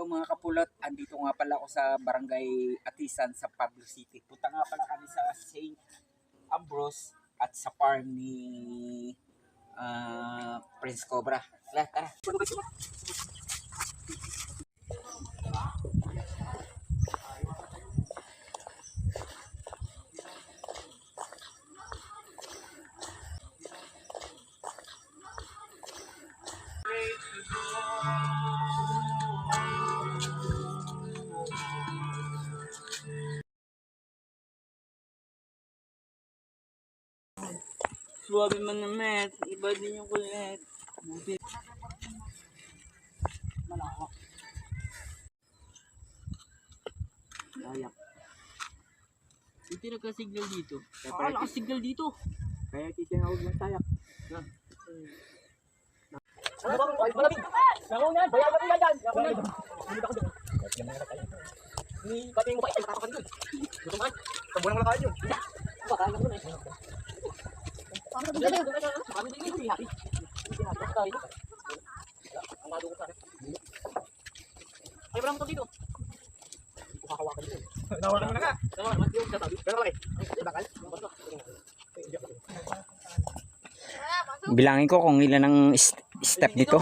mga kapulot, andito nga pala ako sa Barangay Atisan sa Pablo City. Punta nga pala kami sa St. Ambrose at sa farm ni Prince Cobra. Tara. Suwabe man na met, iba din yung kulit. Malawak. Layak. Hindi nagka-signal dito. Kaya naka-signal dito. Kaya titinawag ng tayak. Ano ba? Malamig! Nangunan! Bayagan mo yan dyan! Nangunan! Pati mo pa ito, nakakakan doon. Gusto man? Tambunan mo lang kayo yun. Baka kaya mo na eh. Paano ba dito? Paano ba dito? Happy. Baka tayo. Ang nadungot sana. Ay, wala mo ito dito. Hindi ko kakawakan dito. Nawakan mo na ka. Nawakan mo na ka. Pero malaki. Bakal? Bakal? Bilangin ko kung ilan ang step dito.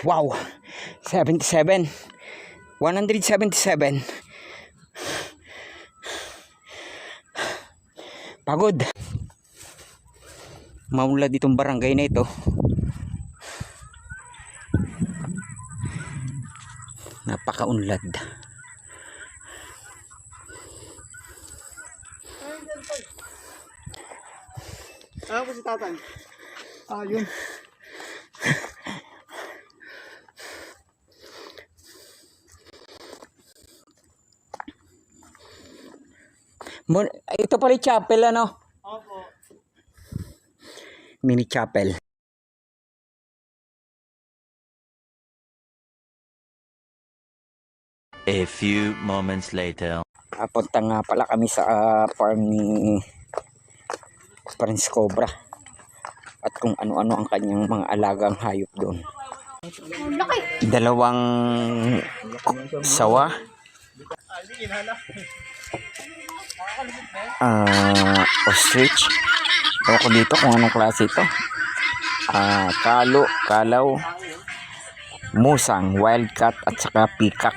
Wow, 77, 177. Pagod. Maulad itong barangay na ito. Napakaunlad. Ano po si Tatan? Yun. Ito pala yung chapel, ano? Opo. Mini chapel. A few moments later. Papunta nga pala kami sa farm ni Prince Cobra. At kung ano-ano ang kanyang mga alagang hayop doon. Dalawang sawa. Ostrich. Ewan ko dito kung anong klase ito. Kalo, kalaw, musang, wildcat at saka peacock.